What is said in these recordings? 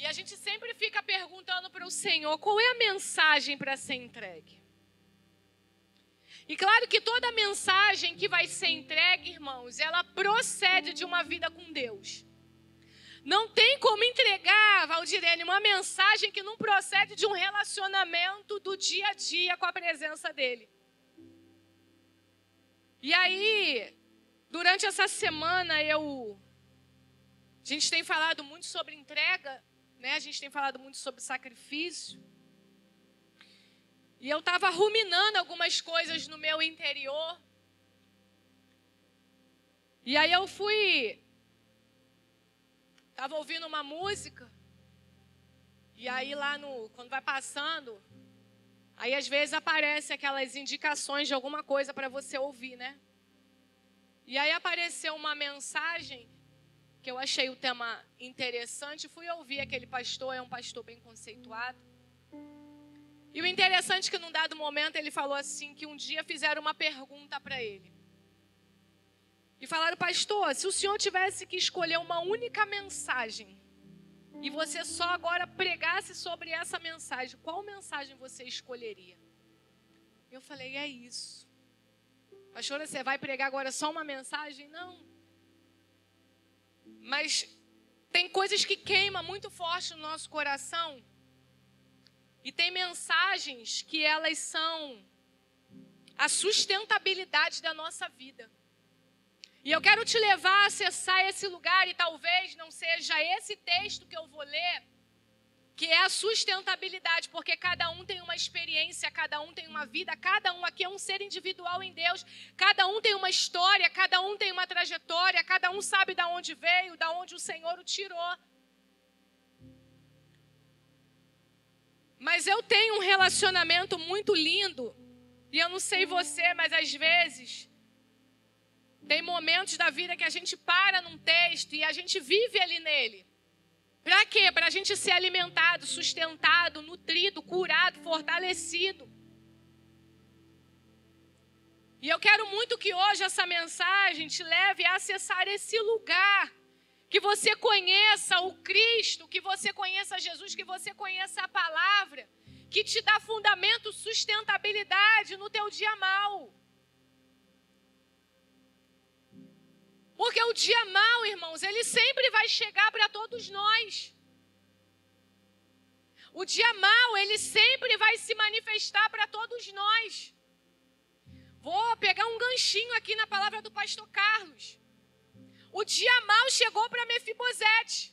E a gente sempre fica perguntando para o Senhor, qual é a mensagem para ser entregue? E claro que toda mensagem que vai ser entregue, irmãos, ela procede de uma vida com Deus. Não tem como entregar, Valdirene, uma mensagem que não procede de um relacionamento do dia a dia com a presença dEle. E aí, durante essa semana, a gente tem falado muito sobre entrega, né? A gente tem falado muito sobre sacrifício. E eu estava ruminando algumas coisas no meu interior. E aí eu estava ouvindo uma música. E aí lá quando vai passando, aí às vezes aparecem aquelas indicações de alguma coisa para você ouvir, né? E aí apareceu uma mensagem que eu achei o tema interessante. Fui ouvir aquele pastor, é um pastor bem conceituado. E o interessante é que num dado momento ele falou assim, que um dia fizeram uma pergunta para ele. E falaram, pastor, se o senhor tivesse que escolher uma única mensagem e você só agora pregasse sobre essa mensagem, qual mensagem você escolheria? Eu falei, é isso. Pastora, você vai pregar agora só uma mensagem? Não. Mas tem coisas que queimam muito forte no nosso coração. E tem mensagens que elas são a sustentabilidade da nossa vida. E eu quero te levar a acessar esse lugar, e talvez não seja esse texto que eu vou ler, que é a sustentabilidade, porque cada um tem uma experiência, cada um tem uma vida, cada um aqui é um ser individual em Deus, cada um tem uma história, cada um tem uma trajetória, cada um sabe de onde veio, de onde o Senhor o tirou. Mas eu tenho um relacionamento muito lindo, e eu não sei você, mas às vezes tem momentos da vida que a gente para num texto e a gente vive ali nele. Para quê? Para a gente ser alimentado, sustentado, nutrido, curado, fortalecido. E eu quero muito que hoje essa mensagem te leve a acessar esse lugar. Que você conheça o Cristo, que você conheça Jesus, que você conheça a palavra, que te dá fundamento, sustentabilidade no teu dia mau. Porque o dia mau, irmãos, ele sempre vai chegar para todos nós. O dia mau, ele sempre vai se manifestar para todos nós. Vou pegar um ganchinho aqui na palavra do pastor Carlos. O dia mau chegou para Mefibosete.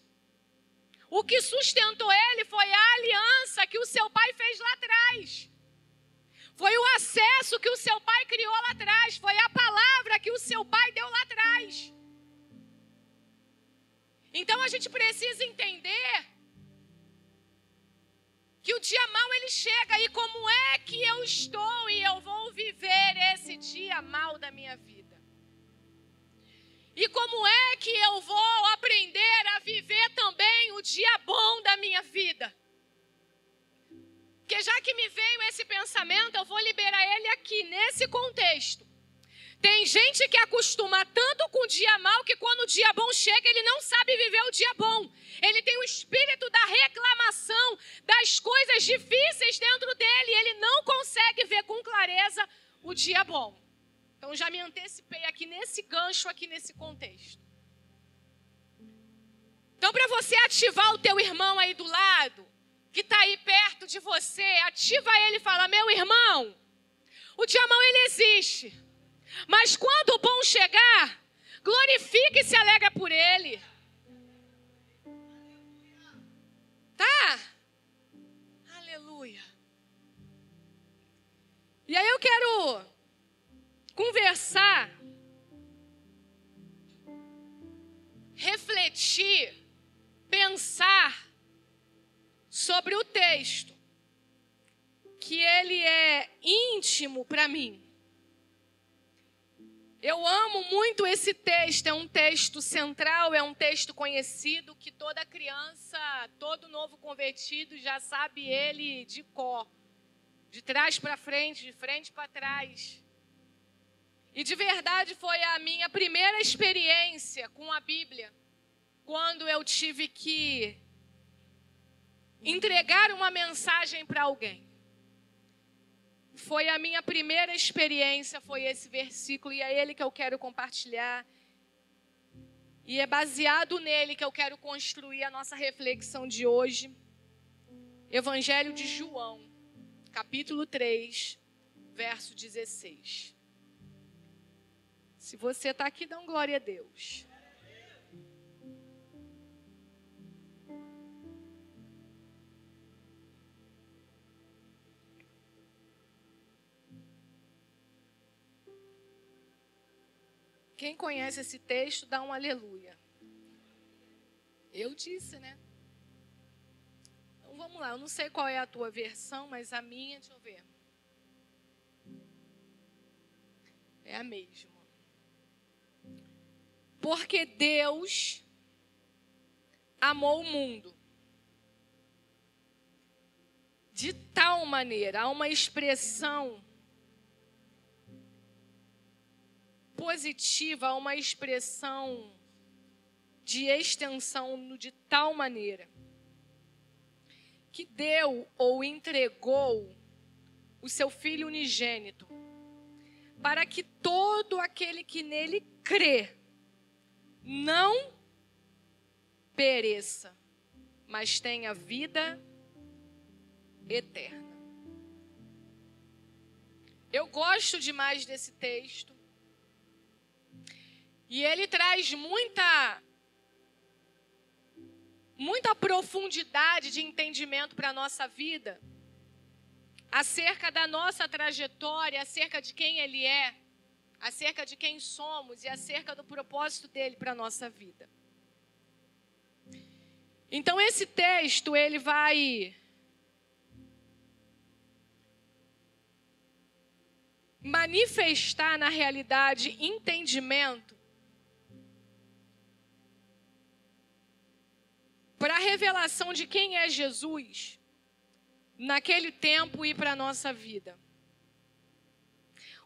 O que sustentou ele foi a aliança que o seu pai fez lá atrás. Foi o acesso que o seu pai criou lá atrás. Foi a palavra que o seu pai deu lá atrás. Então a gente precisa entender que o dia mau ele chega. E como é que eu estou e eu vou viver esse dia mau da minha vida? E como é que eu vou aprender a viver também o dia bom da minha vida? Porque já que me veio esse pensamento, eu vou liberar ele aqui, nesse contexto. Tem gente que acostuma tanto com o dia mau que quando o dia bom chega, ele não sabe viver o dia bom. Ele tem o espírito da reclamação, das coisas difíceis dentro dele. E ele não consegue ver com clareza o dia bom. Então, já me antecipei aqui nesse gancho, aqui nesse contexto. Então, para você ativar o teu irmão aí do lado, que está aí perto de você, ativa ele e fala, meu irmão, o dia mau ele existe. Mas quando o bom chegar, glorifica e se alegra por ele. Tá? Aleluia. E aí eu quero conversar, refletir, pensar sobre o texto, que ele é íntimo para mim. Eu amo muito esse texto, é um texto central, é um texto conhecido, que toda criança, todo novo convertido já sabe ele de cor, de trás para frente, de frente para trás. E de verdade foi a minha primeira experiência com a Bíblia, quando eu tive que entregar uma mensagem para alguém. Foi a minha primeira experiência, foi esse versículo, e é ele que eu quero compartilhar. E é baseado nele que eu quero construir a nossa reflexão de hoje. Evangelho de João, capítulo 3, verso 16. Se você está aqui, dá um glória a Deus. Quem conhece esse texto, dá um aleluia. Eu disse, né? Então vamos lá, eu não sei qual é a tua versão, mas a minha, deixa eu ver. É a mesma. Porque Deus amou o mundo de tal maneira, há uma expressão positiva, uma expressão de extensão de tal maneira que deu ou entregou o seu Filho unigênito para que todo aquele que nele crê não pereça, mas tenha vida eterna. Eu gosto demais desse texto. E ele traz muita profundidade de entendimento para a nossa vida, acerca da nossa trajetória, acerca de quem ele é, acerca de quem somos e acerca do propósito dele para a nossa vida. Então esse texto, ele vai manifestar na realidade entendimento para a revelação de quem é Jesus naquele tempo e para a nossa vida.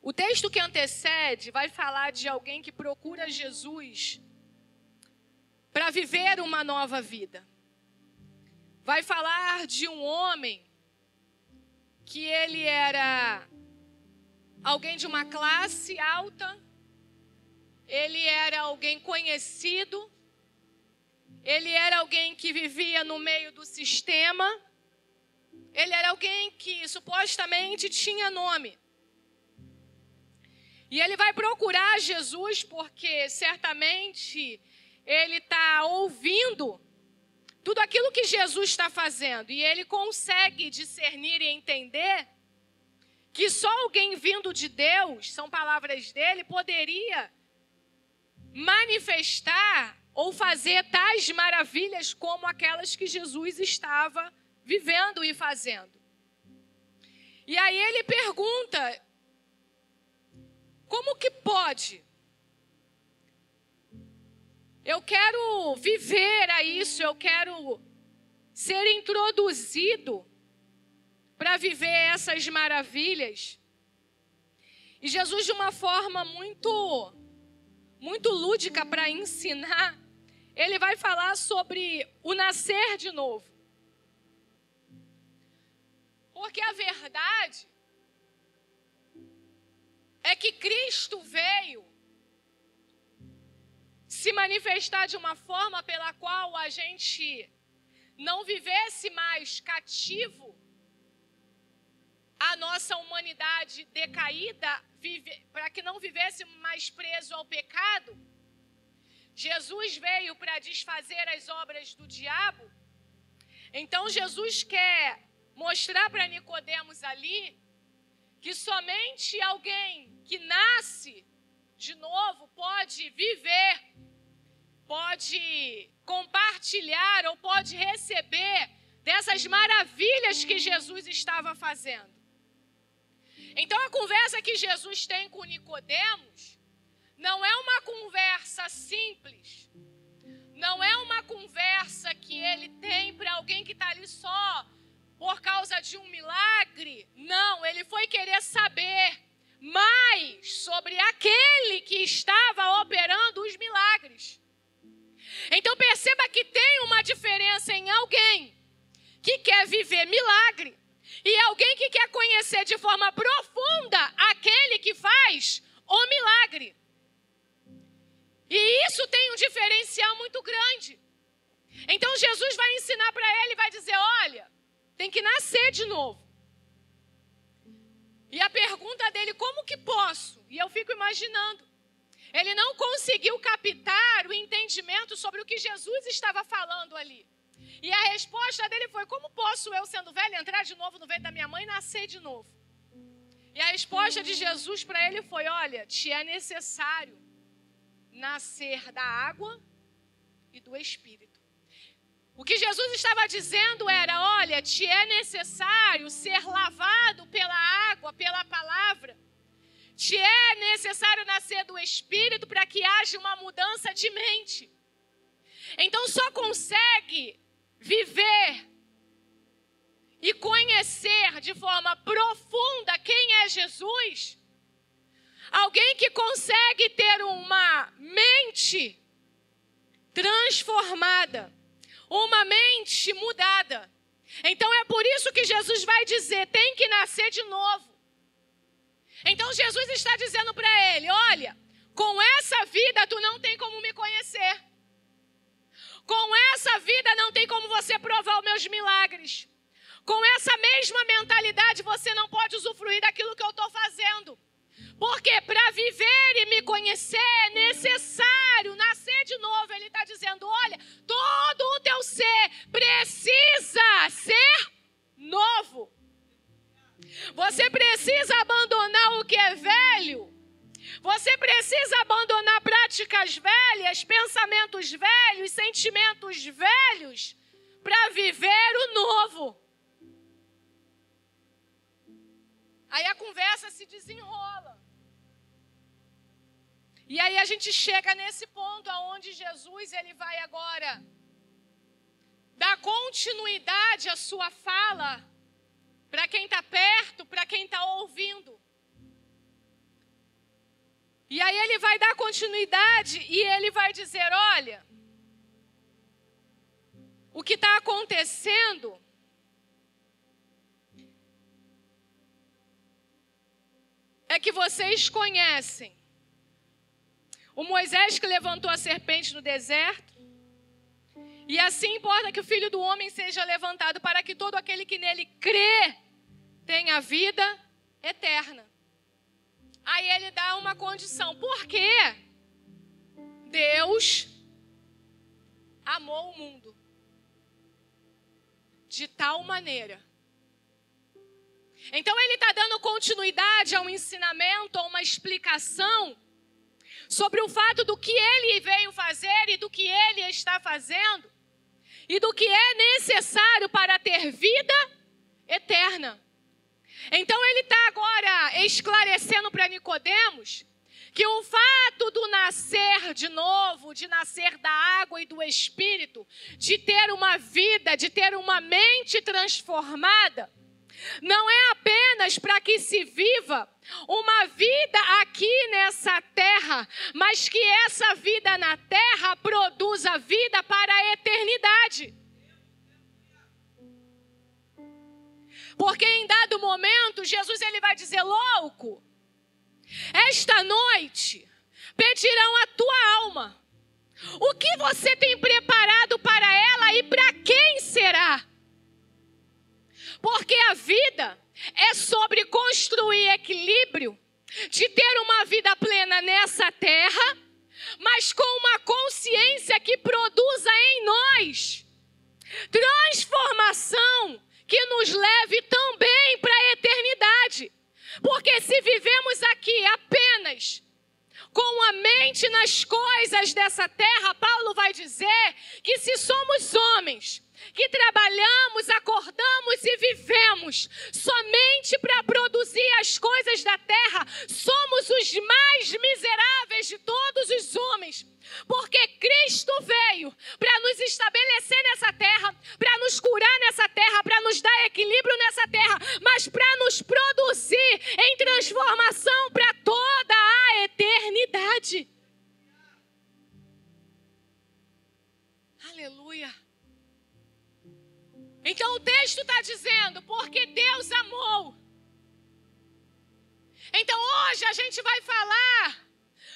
O texto que antecede vai falar de alguém que procura Jesus para viver uma nova vida. Vai falar de um homem que ele era alguém de uma classe alta, ele era alguém conhecido, ele era alguém que vivia no meio do sistema, ele era alguém que supostamente tinha nome. E ele vai procurar Jesus porque certamente ele está ouvindo tudo aquilo que Jesus está fazendo. E ele consegue discernir e entender que só alguém vindo de Deus, são palavras dele, poderia manifestar ou fazer tais maravilhas como aquelas que Jesus estava vivendo e fazendo. E aí ele pergunta, como que pode? Eu quero viver a isso, eu quero ser introduzido para viver essas maravilhas. E Jesus, de uma forma muito lúdica para ensinar, ele vai falar sobre o nascer de novo. Porque a verdade é que Cristo veio se manifestar de uma forma pela qual a gente não vivesse mais cativo à nossa humanidade decaída, para que não vivesse mais preso ao pecado. Jesus veio para desfazer as obras do diabo. Então Jesus quer mostrar para Nicodemos ali que somente alguém que nasce de novo pode viver, pode compartilhar ou pode receber dessas maravilhas que Jesus estava fazendo. Então a conversa que Jesus tem com Nicodemos não é uma conversa simples, não é uma conversa que ele tem para alguém que está ali só por causa de um milagre. Não, ele foi querer saber mais sobre aquele que estava operando os milagres. Então perceba que tem uma diferença em alguém que quer viver milagre e alguém que quer conhecer de forma profunda aquele que faz o milagre. E isso tem um diferencial muito grande. Então Jesus vai ensinar para ele, vai dizer, olha, tem que nascer de novo. E a pergunta dele, como que posso? E eu fico imaginando. Ele não conseguiu captar o entendimento sobre o que Jesus estava falando ali. E a resposta dele foi, como posso eu, sendo velho, entrar de novo no ventre da minha mãe e nascer de novo? E a resposta de Jesus para ele foi, olha, te é necessário nascer da água e do Espírito. O que Jesus estava dizendo era, olha, te é necessário ser lavado pela água, pela palavra. Te é necessário nascer do Espírito para que haja uma mudança de mente. Então só consegue viver e conhecer de forma profunda quem é Jesus alguém que consegue ter uma mente transformada, uma mente mudada. Então é por isso que Jesus vai dizer, tem que nascer de novo. Então Jesus está dizendo para ele, olha, com essa vida tu não tem como me conhecer. Com essa vida não tem como você provar os meus milagres. Com essa mesma mentalidade você não pode usufruir daquilo que eu estou fazendo. Porque para viver e me conhecer é necessário nascer de novo. Ele está dizendo, olha, todo o teu ser precisa ser novo. Você precisa abandonar o que é velho. Você precisa abandonar práticas velhas, pensamentos velhos, sentimentos velhos, para viver o novo. Aí a conversa se desenrola. E aí a gente chega nesse ponto onde Jesus ele vai agora dar continuidade à sua fala para quem está perto, para quem está ouvindo. E aí ele vai dar continuidade e ele vai dizer, olha, o que está acontecendo é que vocês conhecem o Moisés que levantou a serpente no deserto, e assim importa que o Filho do Homem seja levantado para que todo aquele que nele crê tenha vida eterna. Aí ele dá uma condição. Por quê? Deus amou o mundo de tal maneira. Então ele está dando continuidade a um ensinamento, a uma explicação sobre o fato do que ele veio fazer e do que ele está fazendo e do que é necessário para ter vida eterna. Então ele está agora esclarecendo para Nicodemos que o fato do nascer de novo, de nascer da água e do Espírito, de ter uma vida, de ter uma mente transformada, não é apenas para que se viva uma vida aqui nessa terra, mas que essa vida na terra produza vida para a eternidade. Porque em dado momento, Jesus ele vai dizer, louco, esta noite pedirão a tua alma. O que você tem preparado para ela e para quem será? Porque a vida é sobre construir equilíbrio, de ter uma vida plena nessa terra, mas com uma consciência que produza em nós transformação que nos leve também para a eternidade. Porque se vivemos aqui apenas com a mente nas coisas dessa terra, Paulo vai dizer que se somos homens que trabalhamos, acordamos e vivemos somente para produzir as coisas da terra, somos os mais miseráveis de todos os homens. Porque Cristo veio para nos estabelecer nessa terra, para nos curar nessa terra, para nos dar equilíbrio nessa terra, mas para nos produzir em transformação para toda a eternidade. Aleluia. Então Então o texto está dizendo, porque Deus amou. Então hoje a gente vai falar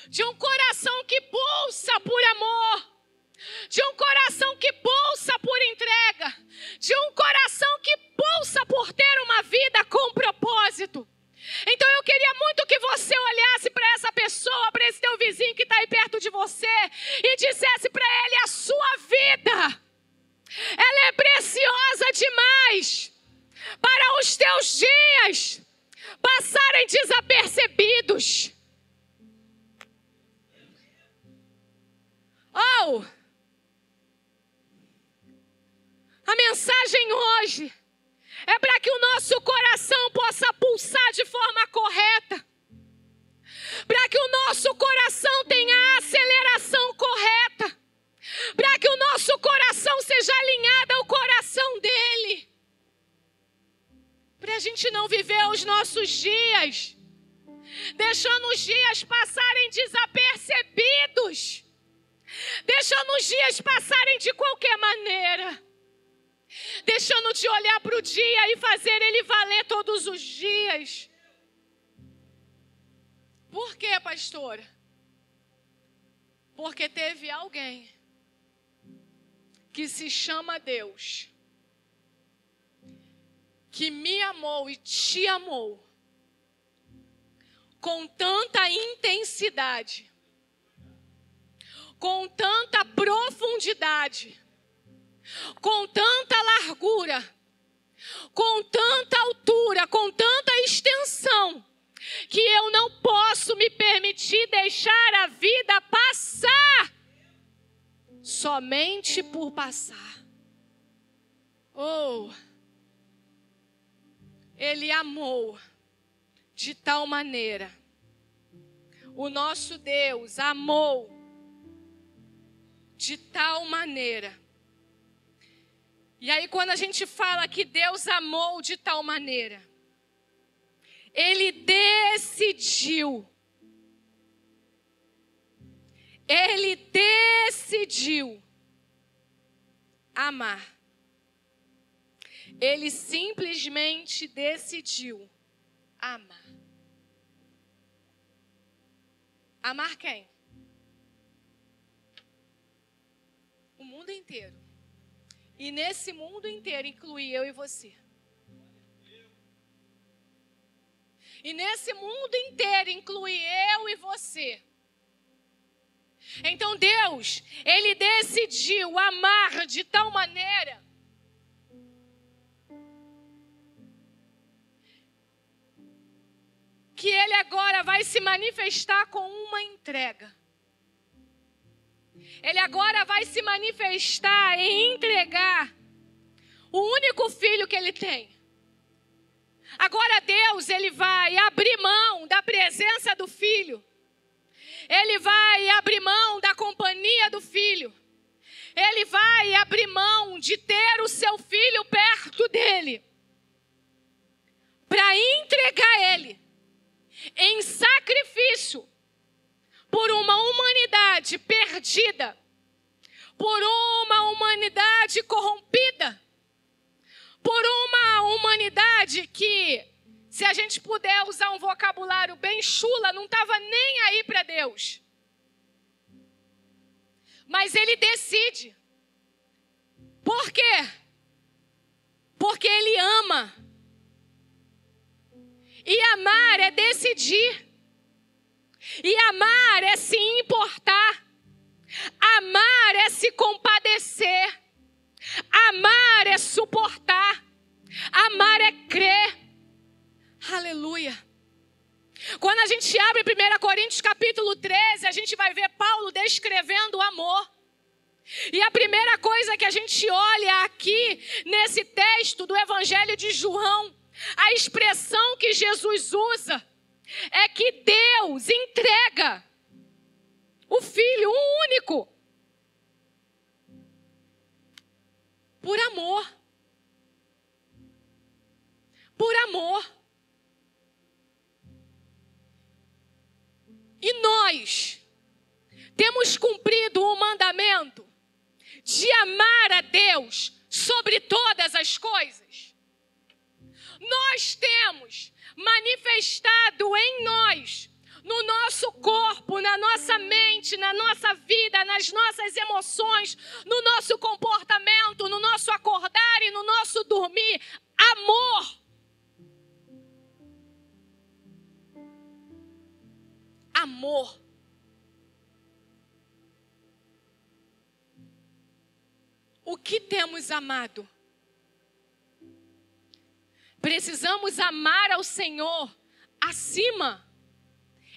de um coração que pulsa por amor, de um coração que pulsa por entrega, de um coração que pulsa por ter uma vida com propósito. Então eu queria muito que você olhasse para essa pessoa, para esse teu vizinho que está aí perto de você e dissesse para ele: a sua vida, ela é preciosa demais para os teus dias passarem desapercebidos. Oh, a mensagem hoje é para que o nosso coração possa pulsar de forma correta, para que o nosso coração tenha a aceleração correta, para que o nosso coração seja alinhado ao coração dele, para a gente não viver os nossos dias deixando os dias passarem desapercebidos, deixando os dias passarem de qualquer maneira, deixando de olhar para o dia e fazer ele valer todos os dias. Por quê, pastora? Porque teve alguém que se chama Deus, que me amou e te amou com tanta intensidade, com tanta profundidade, com tanta largura, com tanta altura, com tanta extensão, que eu não posso me permitir deixar a vida passar somente por passar. Oh, ele amou de tal maneira, o nosso Deus amou de tal maneira. E aí quando a gente fala que Deus amou de tal maneira, ele decidiu amar. Ele simplesmente decidiu amar. Amar quem? O mundo inteiro. E nesse mundo inteiro inclui eu e você. E nesse mundo inteiro inclui eu e você. Então Deus, ele decidiu amar de tal maneira que ele agora vai se manifestar com uma entrega. Ele agora vai se manifestar em entregar o único filho que ele tem. Agora Deus, ele vai abrir mão da presença do filho. Ele vai abrir mão da companhia do filho. Ele vai abrir mão de ter o seu filho perto dele, para entregar ele em sacrifício por uma humanidade perdida, por uma humanidade corrompida, por uma humanidade que, se a gente puder usar um vocabulário bem chula, não estava nem aí para Deus. Mas ele decide. Por quê? Porque ele ama. E amar é decidir. E amar é se importar. Amar é se compadecer. Amar é suportar. Amar é crer. Aleluia. Quando a gente abre 1 Coríntios capítulo 13, a gente vai ver Paulo descrevendo o amor. E a primeira coisa que a gente olha aqui nesse texto do Evangelho de João, a expressão que Jesus usa é que Deus entrega o Filho, o único, por amor. Por amor. E nós temos cumprido o mandamento de amar a Deus sobre todas as coisas. Nós temos manifestado em nós, no nosso corpo, na nossa mente, na nossa vida, nas nossas emoções, no nosso comportamento, no nosso acordar e no nosso dormir, amor. Amor. O que temos amado? Precisamos amar ao Senhor acima.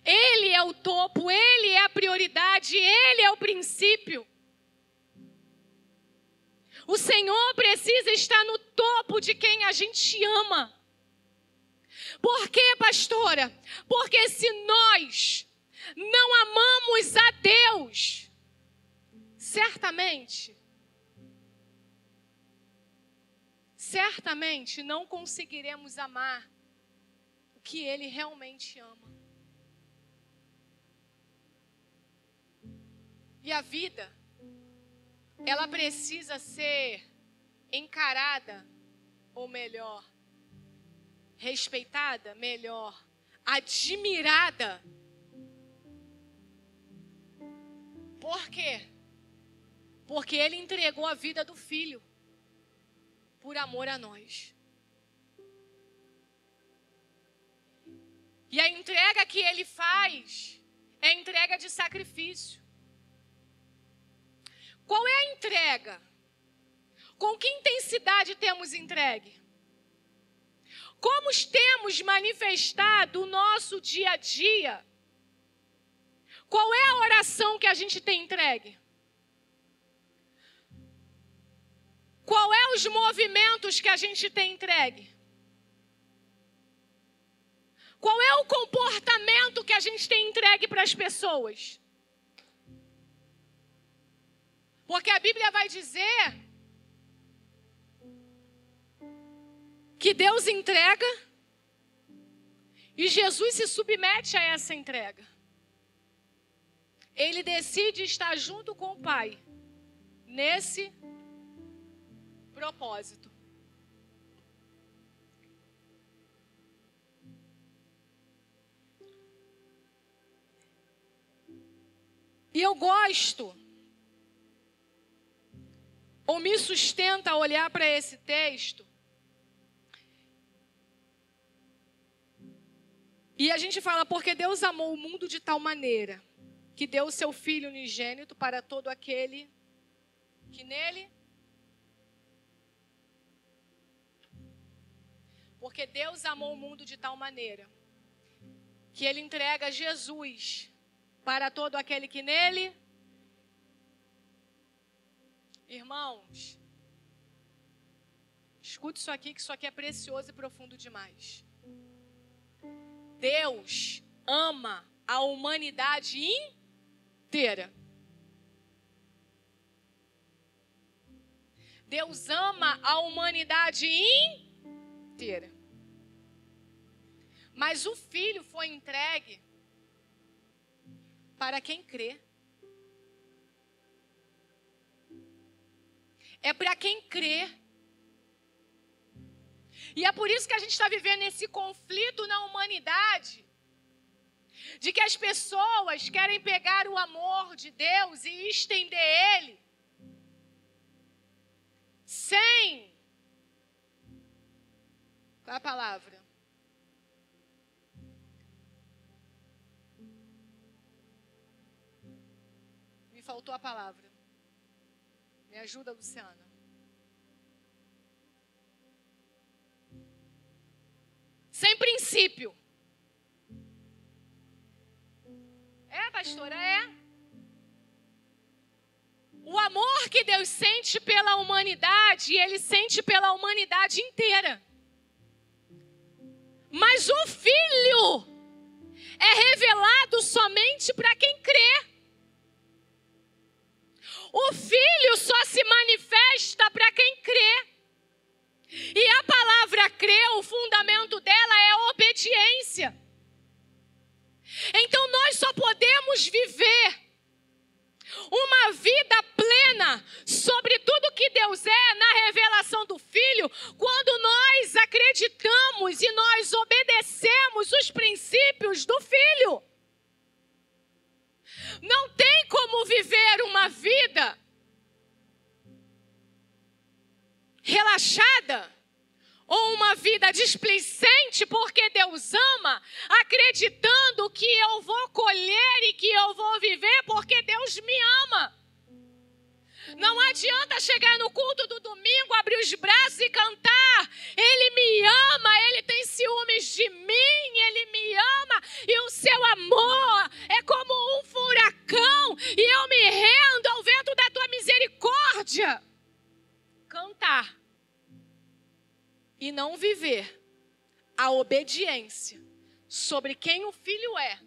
Ele é o topo, Ele é a prioridade, Ele é o princípio. O Senhor precisa estar no topo de quem a gente ama. Por quê, pastora? Porque se nós não amamos a Deus, certamente não conseguiremos amar o que Ele realmente ama. E a vida, ela precisa ser encarada, ou melhor, respeitada, melhor, admirada. Por quê? Porque Ele entregou a vida do Filho por amor a nós. E a entrega que Ele faz é entrega de sacrifício. Qual é a entrega? Com que intensidade temos entregue? Como temos manifestado o nosso dia a dia? Qual é a oração que a gente tem entregue? Qual é os movimentos que a gente tem entregue? Qual é o comportamento que a gente tem entregue para as pessoas? Porque a Bíblia vai dizer que Deus entrega e Jesus se submete a essa entrega. Ele decide estar junto com o Pai nesse propósito. E eu gosto, ou me sustenta a olhar para esse texto, e a gente fala, porque Deus amou o mundo de tal maneira, que deu o seu Filho unigênito para todo aquele que nele... Porque Deus amou o mundo de tal maneira, que Ele entrega Jesus para todo aquele que nele... Irmãos, escute isso aqui, que isso aqui é precioso e profundo demais. Deus ama a humanidade inteira. Deus ama a humanidade inteira. Mas o Filho foi entregue para quem crê. É para quem crê. E é por isso que a gente está vivendo esse conflito na humanidade, de que as pessoas querem pegar o amor de Deus e estender ele sem... Qual é a palavra? Me faltou a palavra. Me ajuda, Luciana. Sem princípio. É, pastora, é. O amor que Deus sente pela humanidade, Ele sente pela humanidade inteira. Mas o Filho é revelado somente para quem crê. O Filho só se manifesta para quem crê. E a palavra crer, o fundamento dela é a obediência. Então nós só podemos viver uma vida plena sobre tudo que que Deus é na revelação do Filho, quando nós acreditamos e nós obedecemos os princípios do Filho. Não tem como viver uma vida relaxada ou uma vida displicente porque Deus ama, acreditando que eu vou colher e que eu vou viver porque Deus me ama. Não adianta chegar no culto do domingo, abrir os braços e cantar. Ele me ama, Ele tem ciúmes de mim, Ele me ama. E o seu amor é como um furacão. E eu me rendo ao vento da tua misericórdia. Cantar. E não viver a obediência sobre quem o Filho é.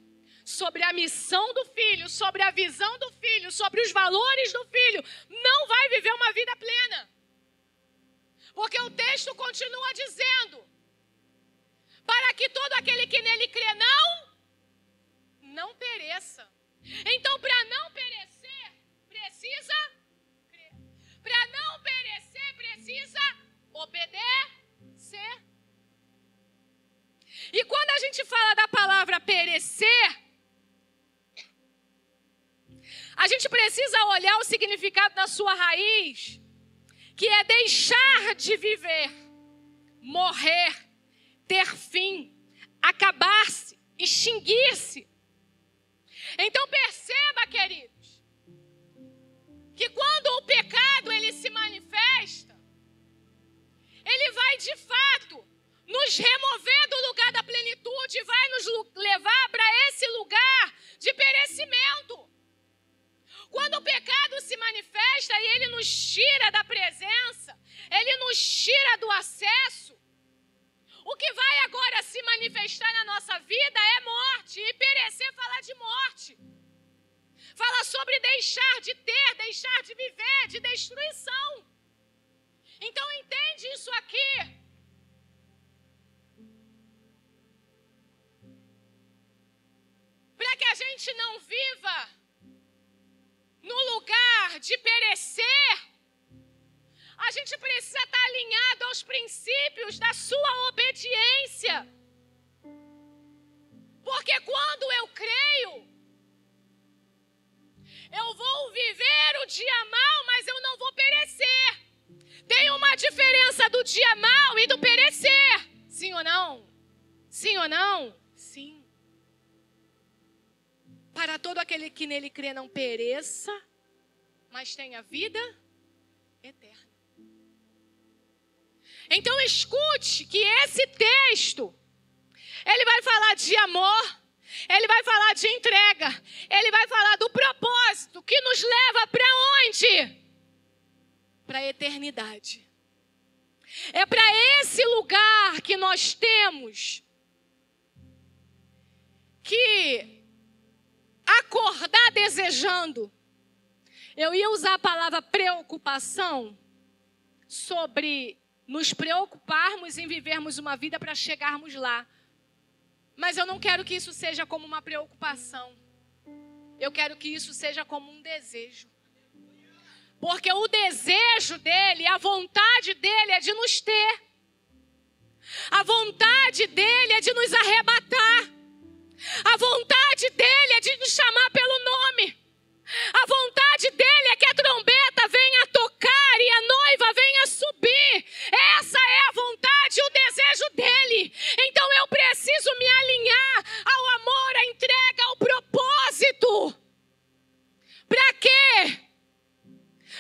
Sobre a missão do Filho, sobre a visão do Filho, sobre os valores do Filho, não vai viver uma vida plena. Porque o texto continua dizendo, para que todo aquele que nele crê não pereça. Então, para não perecer, precisa crer. Para não perecer, precisa obedecer. E quando a gente fala da palavra perecer, a gente precisa olhar o significado da sua raiz, que é deixar de viver, morrer, ter fim, acabar-se, extinguir-se. Então perceba, queridos, que quando o pecado ele se manifesta, ele vai de fato nos remover do lugar da plenitude, vai nos levar para esse lugar de perecimento. Quando o pecado se manifesta e ele nos tira da presença, ele nos tira do acesso, o que vai agora se manifestar na nossa vida é morte. E perecer fala de morte. Fala sobre deixar de ter, deixar de viver, de destruição. Então entende isso aqui. Para que a gente não viva no lugar de perecer, a gente precisa estar alinhado aos princípios da sua obediência. Porque quando eu creio, eu vou viver o dia mal, mas eu não vou perecer. Tem uma diferença do dia mal e do perecer. Sim ou não? Sim ou não? Sim. Para todo aquele que nele crê não pereça, mas tenha vida eterna. Então escute que esse texto, ele vai falar de amor, ele vai falar de entrega, ele vai falar do propósito que nos leva para onde? Para a eternidade. É para esse lugar que nós temos que acordar desejando. Eu ia usar a palavra preocupação sobre nos preocuparmos em vivermos uma vida para chegarmos lá. Mas eu não quero que isso seja como uma preocupação. Eu quero que isso seja como um desejo. Porque o desejo dele, a vontade dele é de nos ter. A vontade dele é de nos arrebatar. A vontade dele é de nos chamar pelo nome. A vontade dele é que a trombeta venha tocar e a noiva venha subir. Essa é a vontade e o desejo dele. Então eu preciso me alinhar ao amor, à entrega, ao propósito. Para quê?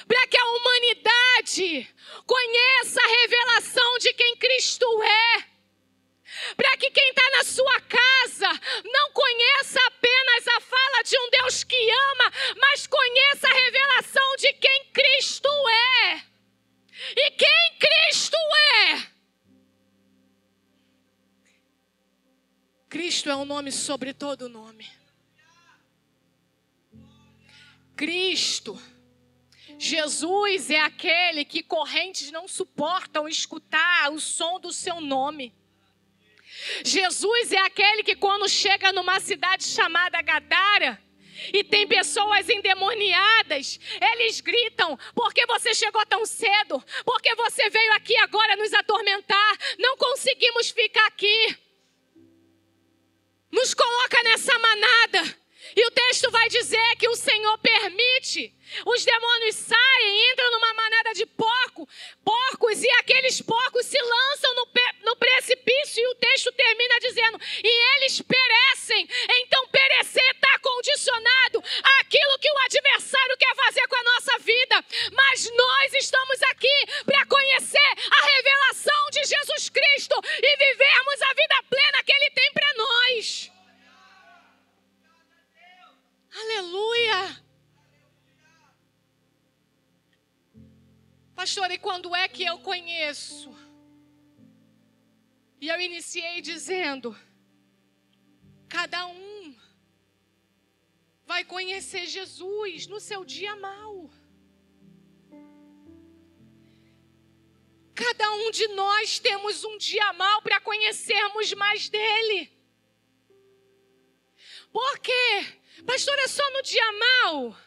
Para que a humanidade conheça a revelação de quem Cristo é. Para que quem está na sua casa não conheça apenas a fala de um Deus que ama, mas conheça a revelação de quem Cristo é. E quem Cristo é? Cristo é um nome sobre todo nome. Cristo, Jesus é aquele que correntes não suportam escutar o som do seu nome. Jesus é aquele que quando chega numa cidade chamada Gadara, E tem pessoas endemoniadas, eles gritam, porque você chegou tão cedo, porque você veio aqui agora nos atormentar, não conseguimos ficar aqui. Nos coloca nessa manada. E o texto vai dizer que o Senhor permite. Os demônios saem, entram numa manada de porcos, e aqueles porcos se lançam no precipício, e o texto termina dizendo, e eles perecem. Então perecer está condicionado àquilo que o adversário quer fazer com a nossa vida. Mas nós estamos aqui para conhecer a revelação de Jesus Cristo e vivermos a vida plena que Ele tem para nós. Aleluia! Pastor, e quando é que eu conheço? E eu iniciei dizendo, cada um vai conhecer Jesus no seu dia mau. Cada um de nós temos um dia mau para conhecermos mais dele. Por quê? Pastor, é só no dia mau?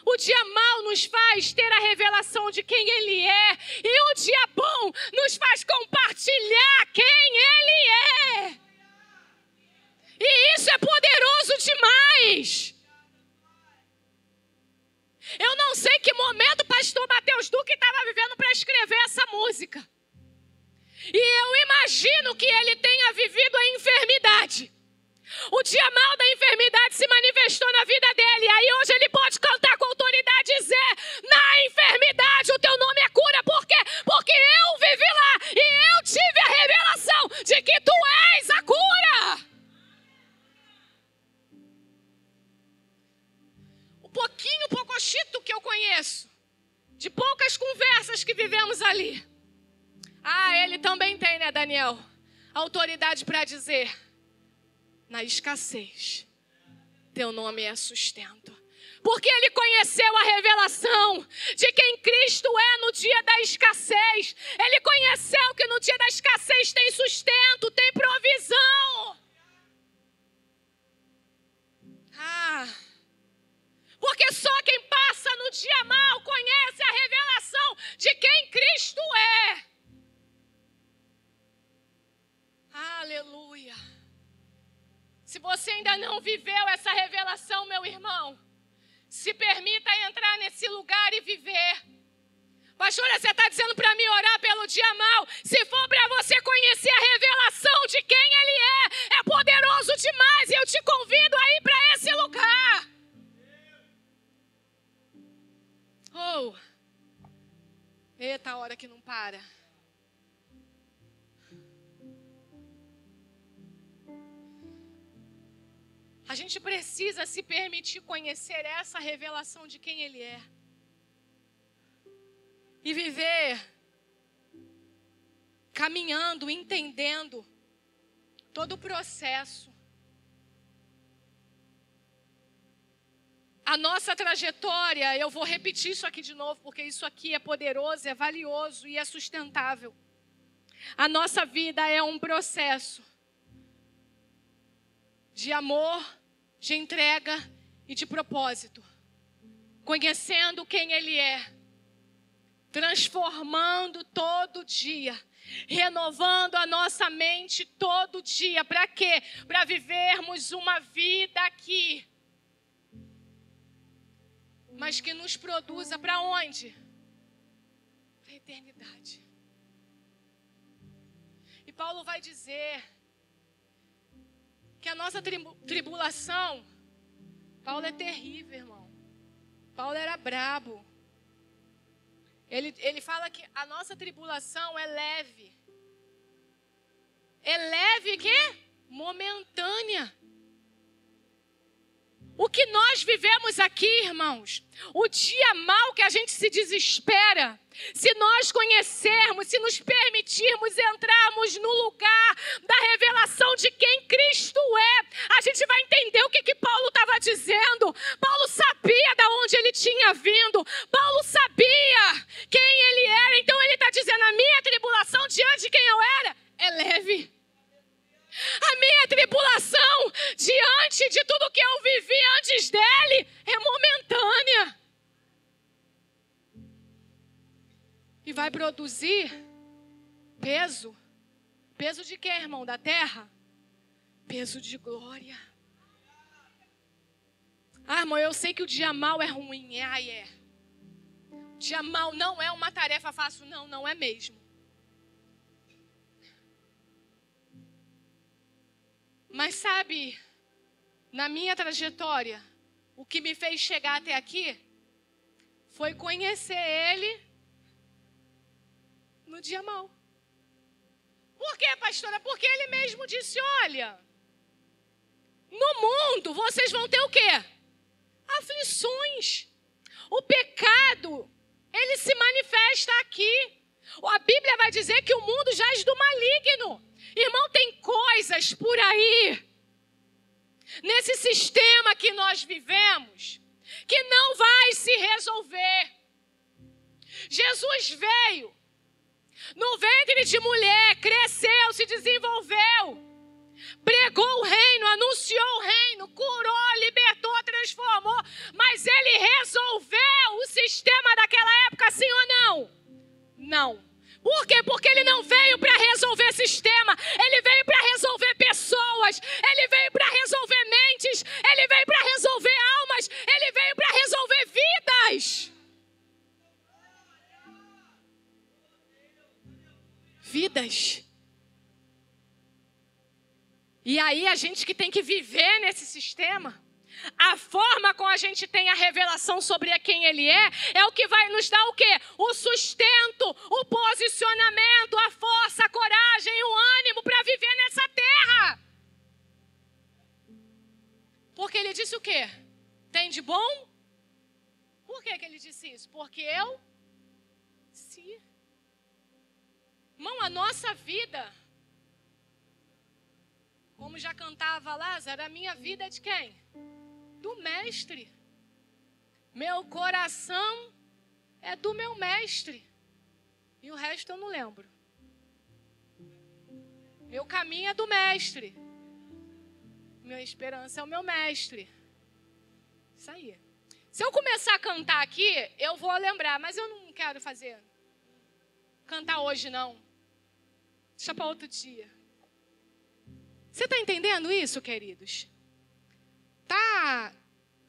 O dia mau nos faz ter a revelação de quem Ele é. E o dia bom nos faz compartilhar quem Ele é. E isso é poderoso demais. Eu não sei que momento o pastor Mateus Duque estava vivendo para escrever essa música. E eu imagino que ele tenha vivido a enfermidade. O dia mau da enfermidade se manifestou na vida dele. Aí hoje ele pode cantar com autoridade e dizer, na enfermidade o teu nome é cura. Por quê? Porque eu vivi lá e eu tive a revelação de que tu és a cura. O pouquinho pocochito que eu conheço, de poucas conversas que vivemos ali. Ele também tem, né, Daniel? Autoridade para dizer, na escassez, teu nome é sustento. Porque ele conheceu a revelação de quem Cristo é no dia da escassez. Ele conheceu que no dia da escassez tem sustento, tem provisão. Porque só quem passa no dia mau conhece a revelação de quem Cristo é. Aleluia. Se você ainda não viveu essa revelação, meu irmão, se permita entrar nesse lugar e viver. Pastora, você está dizendo para mim orar pelo dia mau? Se for para você conhecer a revelação de quem Ele é poderoso demais. E eu te convido a ir para esse lugar. Eita, a hora que não para. A gente precisa se permitir conhecer essa revelação de quem Ele é. E viver caminhando, entendendo todo o processo. A nossa trajetória, eu vou repetir isso aqui de novo, porque isso aqui é poderoso, é valioso e é sustentável. A nossa vida é um processo de amor, de entrega e de propósito. Conhecendo quem Ele é. Transformando todo dia. Renovando a nossa mente todo dia. Para quê? Para vivermos uma vida aqui. Mas que nos produza para onde? Para a eternidade. E Paulo vai dizer que a nossa tribulação, Paulo é terrível, irmão. Paulo era brabo. Ele fala que a nossa tribulação é leve. É leve quê? Momentânea. O que nós vivemos aqui, irmãos, o dia mau que a gente se desespera, se nós conhecermos, se nos permitirmos entrarmos no lugar da revelação de quem Cristo é, a gente vai entender o que Paulo estava dizendo. Paulo sabia de onde ele tinha vindo, Paulo sabia quem ele era, então ele está dizendo, a minha tribulação diante de quem eu era é leve. A minha tribulação, diante de tudo que eu vivi antes dela, vai produzir peso. Peso de quê, irmão? Da terra? Peso de glória. Ah, irmão, eu sei que o dia mau é ruim. É. O dia mau não é uma tarefa fácil. Não, não é mesmo. Mas sabe, na minha trajetória, o que me fez chegar até aqui foi conhecer Ele no dia mau. Por quê, pastora? Porque Ele mesmo disse, olha, no mundo vocês vão ter o quê? Aflições. O pecado, ele se manifesta aqui. A Bíblia vai dizer que o mundo jaz do maligno. Irmão, tem coisas por aí, nesse sistema que nós vivemos, que não vai se resolver. Jesus veio no ventre de mulher, cresceu, se desenvolveu, pregou o reino, anunciou o reino, curou, libertou, transformou, mas ele resolveu o sistema daquela época, sim ou não? Não. Por quê? Porque ele não veio para resolver sistema, ele veio para resolver pessoas, ele veio para resolver mentes, ele veio para resolver almas, ele veio para resolver vidas. Vidas. E aí a gente que tem que viver nesse sistema, a forma como a gente tem a revelação sobre quem Ele é o que vai nos dar o quê? O sustento, o posicionamento, a força, a coragem, o ânimo para viver nessa terra. Porque Ele disse o quê? Tem de bom? Por que Ele disse isso? Porque eu se... Irmão, a nossa vida, como já cantava Lázaro, a minha vida é de quem? Do mestre. Meu coração é do meu mestre. E o resto eu não lembro. Meu caminho é do mestre. Minha esperança é o meu mestre. Isso aí. Se eu começar a cantar aqui, eu vou lembrar, mas eu não quero cantar hoje não. Deixa para outro dia. Você está entendendo isso, queridos? Está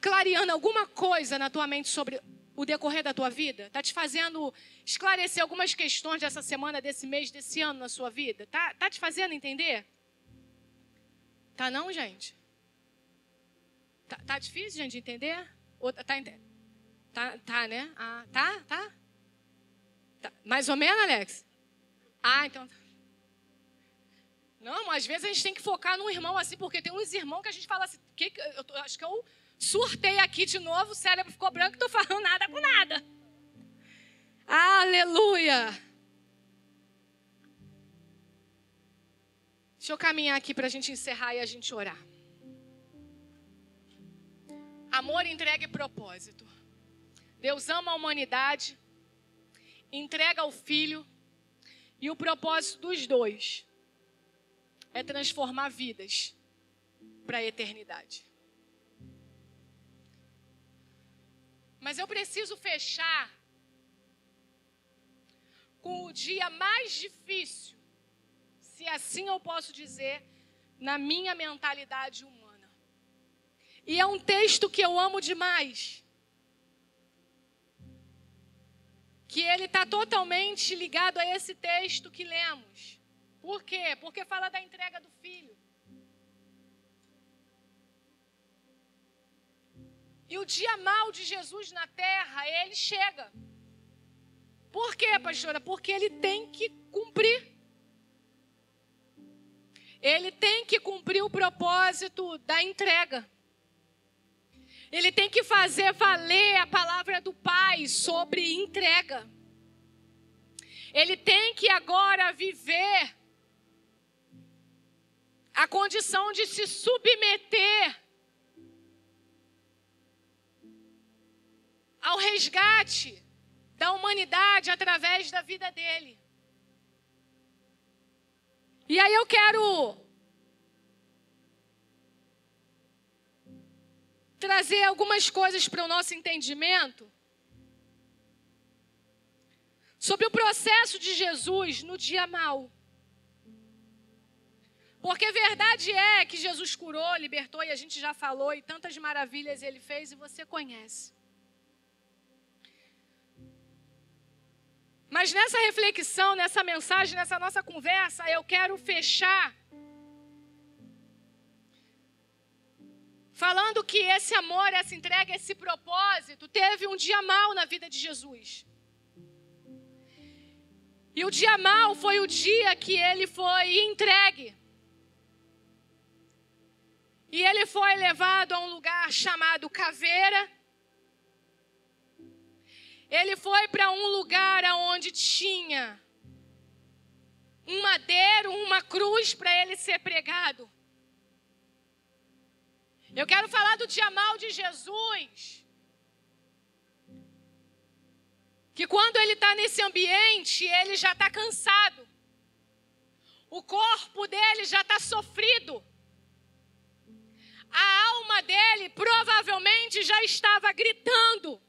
clareando alguma coisa na tua mente sobre o decorrer da tua vida? Está te fazendo esclarecer algumas questões dessa semana, desse mês, desse ano na sua vida? Tá te fazendo entender? Tá não, gente? Tá difícil, gente, de entender? Ou tá, né? Ah, tá? Mais ou menos, Alex? Ah, então... Não, às vezes a gente tem que focar num irmão assim, porque tem uns irmãos que a gente fala assim, acho que eu surtei aqui de novo, o cérebro ficou branco, não estou falando nada com nada. Aleluia! Deixa eu caminhar aqui para a gente encerrar e a gente orar. Amor, entrega e propósito. Deus ama a humanidade, entrega o Filho, e o propósito dos dois é transformar vidas para a eternidade. Mas eu preciso fechar com o dia mais difícil, se assim eu posso dizer, na minha mentalidade humana. E é um texto que eu amo demais. Que ele está totalmente ligado a esse texto que lemos. Por quê? Porque fala da entrega do Filho. E o dia mau de Jesus na terra, ele chega. Por quê, pastora? Porque ele tem que cumprir. Ele tem que cumprir o propósito da entrega. Ele tem que fazer valer a palavra do Pai sobre entrega. Ele tem que agora viver a condição de se submeter ao resgate da humanidade através da vida dele. E aí eu quero trazer algumas coisas para o nosso entendimento sobre o processo de Jesus no dia mau. Porque a verdade é que Jesus curou, libertou, e a gente já falou, e tantas maravilhas ele fez e você conhece. Mas nessa reflexão, nessa mensagem, nessa nossa conversa, eu quero fechar falando que esse amor, essa entrega, esse propósito teve um dia mau na vida de Jesus. E o dia mau foi o dia que ele foi entregue. E ele foi levado a um lugar chamado Caveira. Ele foi para um lugar onde tinha um madeiro, uma cruz para ele ser pregado. Eu quero falar do dia mau de Jesus. Que quando ele está nesse ambiente, ele já está cansado. O corpo dele já está sofrido. A alma dele provavelmente já estava gritando.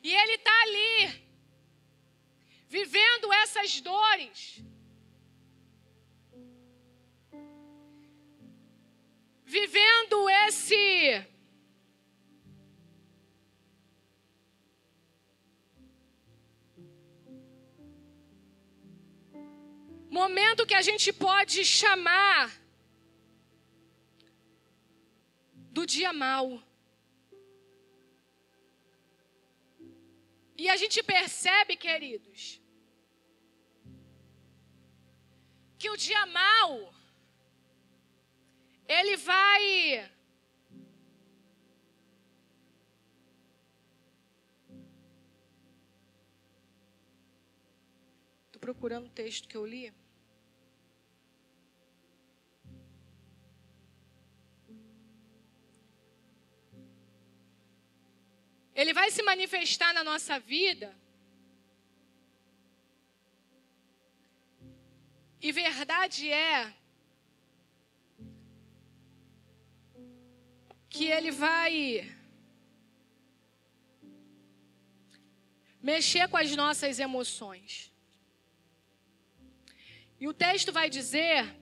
E ele está ali, vivendo essas dores. Vivendo esse momento que a gente pode chamar do dia mau. E a gente percebe, queridos, que o dia mau, ele vai Estou procurando o texto que eu li. Ele vai se manifestar na nossa vida. E verdade é que ele vai mexer com as nossas emoções. E o texto vai dizer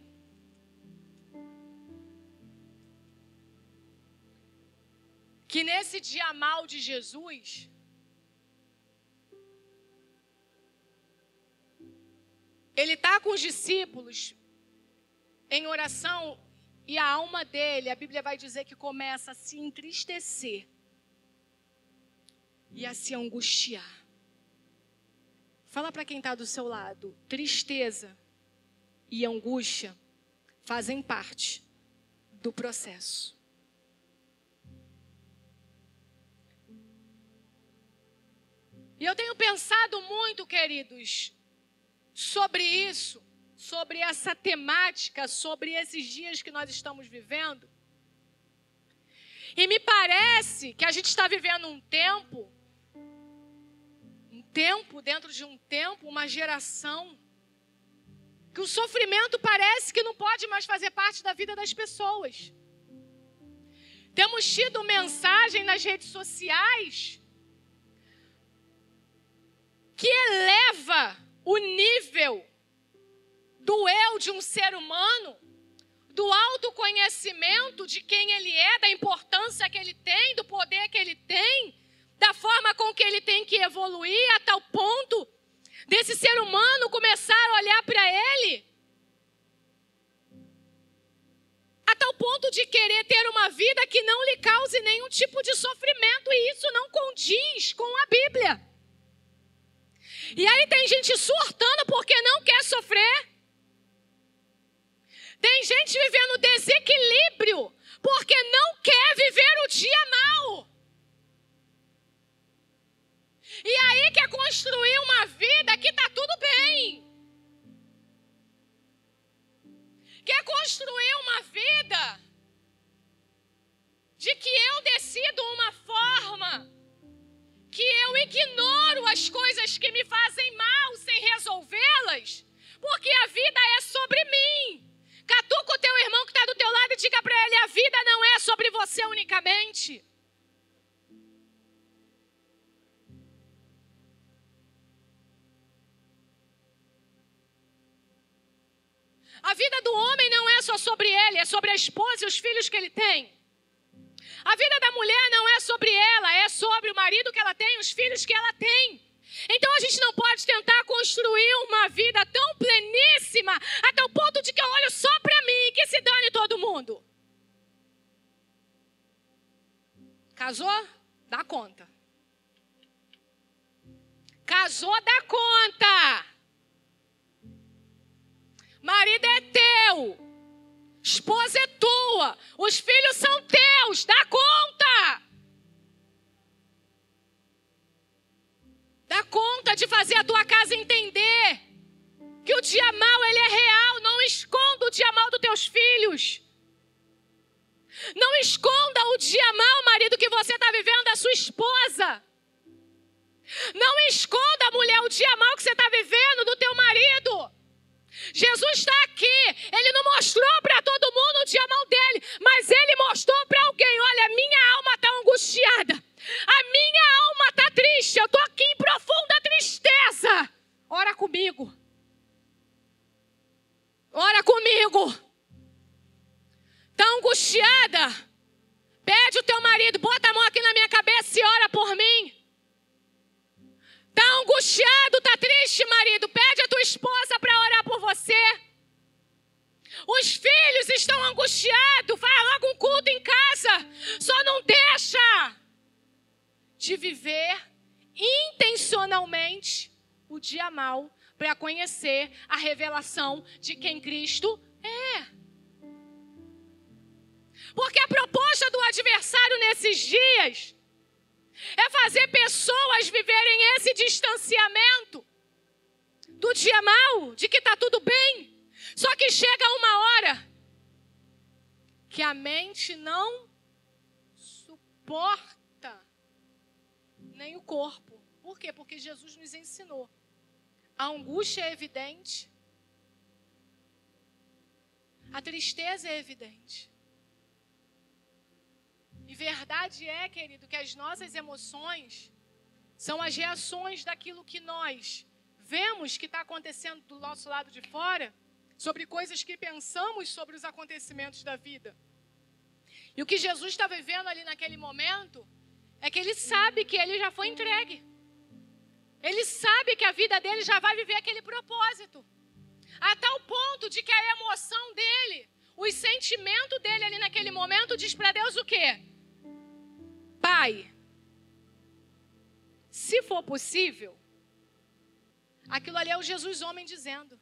que nesse dia mau de Jesus, ele está com os discípulos em oração e a alma dele, a Bíblia vai dizer que começa a se entristecer e a se angustiar. Fala para quem está do seu lado, tristeza e angústia fazem parte do processo. E eu tenho pensado muito, queridos, sobre isso, sobre essa temática, sobre esses dias que nós estamos vivendo. E me parece que a gente está vivendo um tempo dentro de um tempo, uma geração, que o sofrimento parece que não pode mais fazer parte da vida das pessoas. Temos tido mensagem nas redes sociais que eleva o nível do eu de um ser humano, do autoconhecimento de quem ele é, da importância que ele tem, do poder que ele tem, da forma com que ele tem que evoluir, a tal ponto desse ser humano começar a olhar para ele, a tal ponto de querer ter uma vida que não lhe cause nenhum tipo de sofrimento, e isso não condiz com a Bíblia. E aí tem gente surtando porque não quer sofrer. Tem gente vivendo desequilíbrio porque não quer viver o dia mau. E aí quer construir uma vida que está tudo bem. Quer construir uma vida de que eu decido uma forma, que eu ignoro as coisas que me fazem mal sem resolvê-las, porque a vida é sobre mim. Catuca o teu irmão que está do teu lado e diga para ele, a vida não é sobre você unicamente. A vida do homem não é só sobre ele, é sobre a esposa e os filhos que ele tem. A vida da mulher não é sobre ela, é sobre o marido que ela tem e os filhos que ela tem. Então a gente não pode tentar construir uma vida tão pleníssima até o ponto de que eu olho só para mim e que se dane todo mundo. Casou? Dá conta. Casou, dá conta. Marido é teu. Esposa é tua. Os filhos são teus. Dá conta. Dá conta de fazer a tua casa entender que o dia mau ele é real. Não esconda o dia mau dos teus filhos. Não esconda o dia mau, marido, que você está vivendo da sua esposa. Não esconda, mulher, o dia mau que você está vivendo do teu marido. Jesus está aqui. Ele não mostrou para todo mundo o dia mau dele, mas ele mostrou para alguém. Olha, a minha alma está angustiada. A minha alma está triste. Eu estou aqui em profunda tristeza. Ora comigo. Ora comigo. Está angustiada? Pede o teu marido, bota a mão aqui na minha cabeça e ora por mim. Está angustiado, está triste, marido? Pede a tua esposa para orar por você. Os filhos estão angustiados, vai logo um culto em casa. Só não deixa de viver intencionalmente o dia mau para conhecer a revelação de quem Cristo é. Porque a proposta do adversário nesses dias é fazer pessoas viverem esse distanciamento do dia mau, de que está tudo bem. Só que chega uma hora que a mente não suporta, nem o corpo. Por quê? Porque Jesus nos ensinou. A angústia é evidente. A tristeza é evidente. E verdade é, querido, que as nossas emoções são as reações daquilo que nós vemos que está acontecendo do nosso lado de fora, sobre coisas que pensamos sobre os acontecimentos da vida. E o que Jesus está vivendo ali naquele momento é que ele sabe que ele já foi entregue. Ele sabe que a vida dele já vai viver aquele propósito. A tal ponto de que a emoção dele, o sentimento dele ali naquele momento diz para Deus o quê? Pai, se for possível, aquilo ali é o Jesus homem dizendo.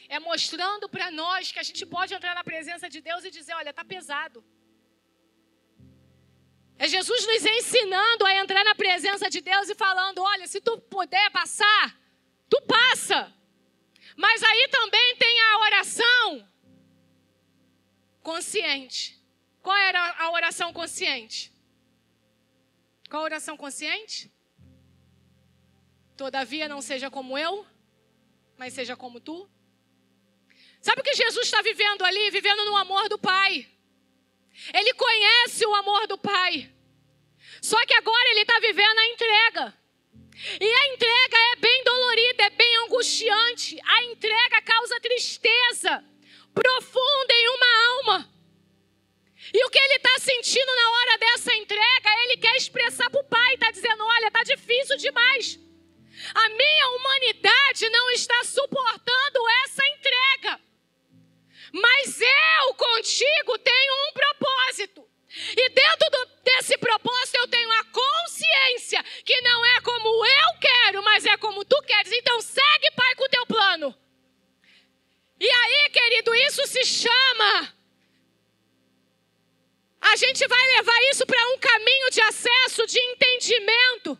É mostrando para nós que a gente pode entrar na presença de Deus e dizer, olha, está pesado. É Jesus nos ensinando a entrar na presença de Deus e falando, olha, se tu puder passar, tu passa. Mas aí também tem a oração consciente. Qual era a oração consciente? Qual a oração consciente? Todavia não seja como eu, mas seja como tu. Sabe o que Jesus está vivendo ali? Vivendo no amor do Pai. Ele conhece o amor do Pai. Só que agora ele está vivendo a entrega. E a entrega é bem dolorida, é bem angustiante. A entrega causa tristeza profunda em uma alma. E o que ele está sentindo na hora dessa entrega, ele quer expressar para o Pai. Está dizendo, olha, está difícil demais. A minha humanidade não está suportando essa entrega. Mas eu contigo tenho um propósito. E dentro desse propósito eu tenho a consciência que não é como eu quero, mas é como tu queres. Então segue, Pai, com o teu plano. E aí, querido, isso se chama... A gente vai levar isso para um caminho de acesso, de entendimento.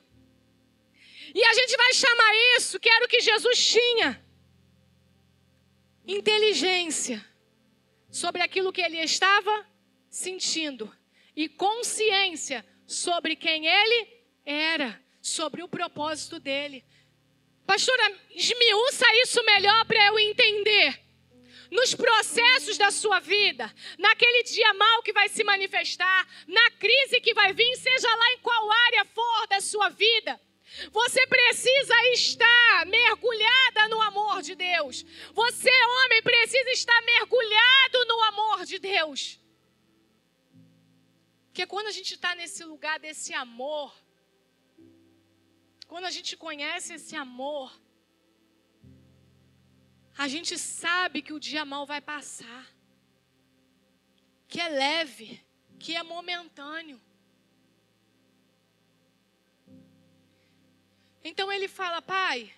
E a gente vai chamar isso, que era o que Jesus tinha. Inteligência sobre aquilo que ele estava sentindo. E consciência sobre quem ele era, sobre o propósito dele. Pastora, esmiuça isso melhor para eu entender. Nos processos da sua vida, naquele dia mau que vai se manifestar, na crise que vai vir, seja lá em qual área for da sua vida, você precisa estar mergulhada no amor de Deus. Deus. Você, homem, precisa estar mergulhado no amor de Deus. Porque quando a gente está nesse lugar desse amor, quando a gente conhece esse amor, a gente sabe que o dia mau vai passar. Que é leve, que é momentâneo. Então ele fala, Pai,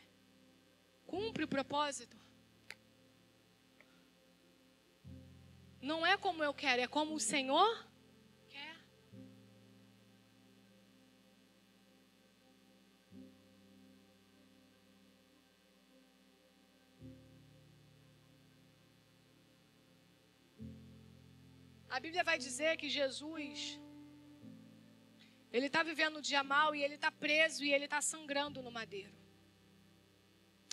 cumpre o propósito. Não é como eu quero, é como o Senhor quer. A Bíblia vai dizer que Jesus, ele está vivendo o dia mau e ele está preso e ele está sangrando no madeiro.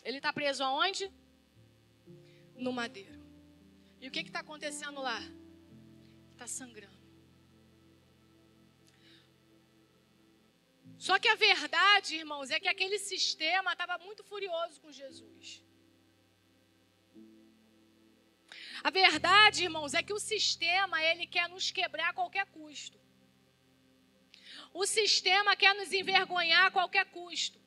Ele está preso aonde? No madeiro. E o que está acontecendo lá? Está sangrando. Só que a verdade, irmãos, é que aquele sistema estava muito furioso com Jesus. A verdade, irmãos, é que o sistema, ele quer nos quebrar a qualquer custo. O sistema quer nos envergonhar a qualquer custo.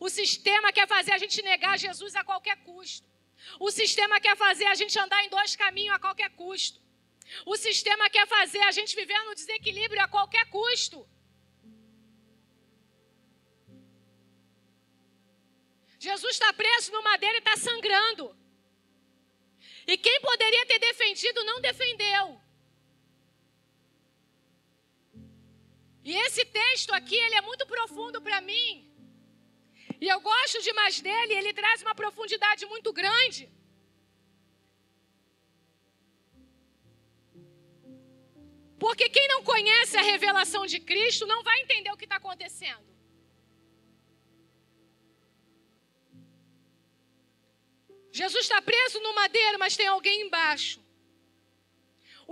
O sistema quer fazer a gente negar Jesus a qualquer custo. O sistema quer fazer a gente andar em dois caminhos a qualquer custo. O sistema quer fazer a gente viver no desequilíbrio a qualquer custo. Jesus está preso no madeiro e está sangrando. E quem poderia ter defendido, não defendeu. E esse texto aqui, ele é muito profundo para mim. E eu gosto demais dele, ele traz uma profundidade muito grande. Porque quem não conhece a revelação de Cristo não vai entender o que está acontecendo. Jesus está preso no madeiro, mas tem alguém embaixo.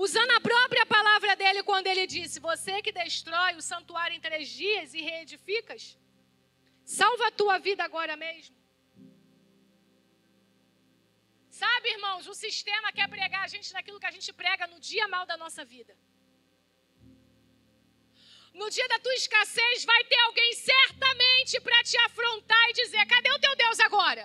Usando a própria palavra dele quando ele disse, você que destrói o santuário em 3 dias e reedificas, salva a tua vida agora mesmo. Sabe, irmãos, o sistema quer pregar a gente naquilo que a gente prega no dia mau da nossa vida. No dia da tua escassez vai ter alguém certamente para te afrontar e dizer, cadê o teu Deus agora?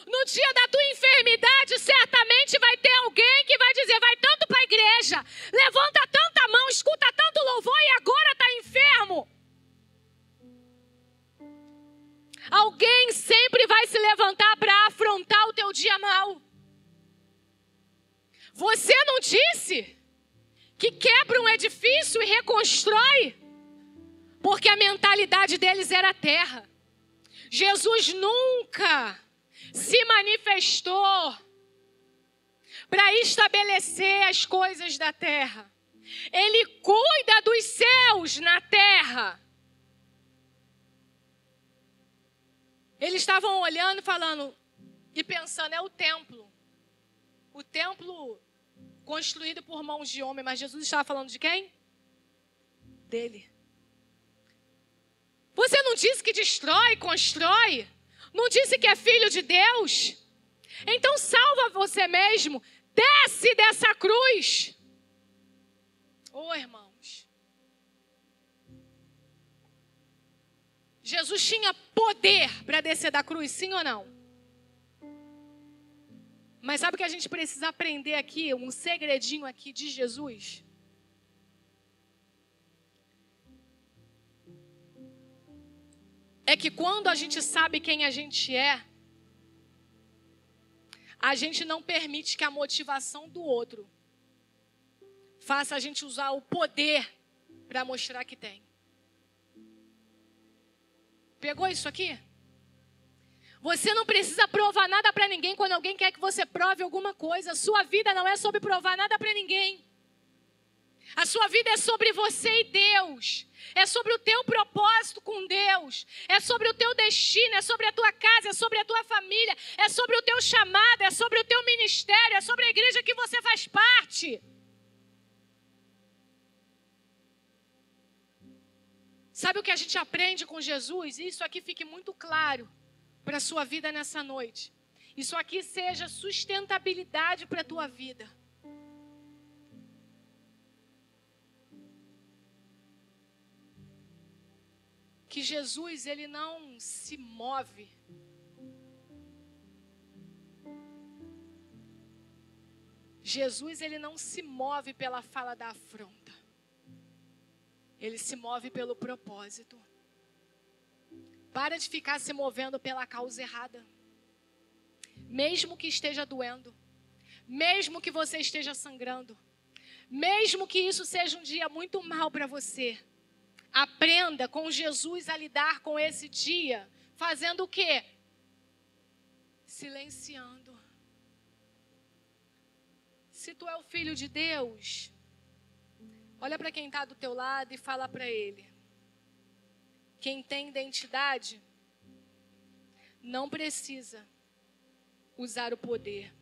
No dia da tua enfermidade, certamente vai ter alguém que vai dizer, vai tanto para a igreja, levanta tanta mão, escuta tanto louvor e agora está enfermo. Alguém sempre vai se levantar para afrontar o teu dia mau. Você não disse que quebra um edifício e reconstrói? Porque a mentalidade deles era a terra. Jesus nunca se manifestou para estabelecer as coisas da terra. Ele cuida dos céus na terra. Eles estavam olhando, falando e pensando, é o templo. O templo construído por mãos de homem, mas Jesus estava falando de quem? Dele. Você não disse que destrói, constrói? Não disse que é filho de Deus? Então salva você mesmo. Desce dessa cruz. Oh, irmãos. Jesus tinha poder para descer da cruz, sim ou não? Mas sabe o que a gente precisa aprender aqui? Um segredinho aqui de Jesus? É que quando a gente sabe quem a gente é, a gente não permite que a motivação do outro faça a gente usar o poder para mostrar que tem. Pegou isso aqui? Você não precisa provar nada para ninguém quando alguém quer que você prove alguma coisa. Sua vida não é sobre provar nada para ninguém. A sua vida é sobre você e Deus. É sobre o teu propósito com Deus. É sobre o teu destino, é sobre a tua casa, é sobre a tua família, é sobre o teu chamado, é sobre o teu ministério, é sobre a igreja que você faz parte. Sabe o que a gente aprende com Jesus? Isso aqui fique muito claro. para a sua vida nessa noite. Isso aqui seja sustentabilidade para a tua vida. Que Jesus, ele não se move Jesus, ele não se move pela fala da afronta. Ele se move pelo propósito. Para de ficar se movendo pela causa errada. Mesmo que esteja doendo. Mesmo que você esteja sangrando. Mesmo que isso seja um dia muito mal para você. Aprenda com Jesus a lidar com esse dia. Fazendo o quê? Silenciando. Se tu é o filho de Deus, olha para quem está do teu lado e fala para ele. Quem tem identidade não precisa usar o poder.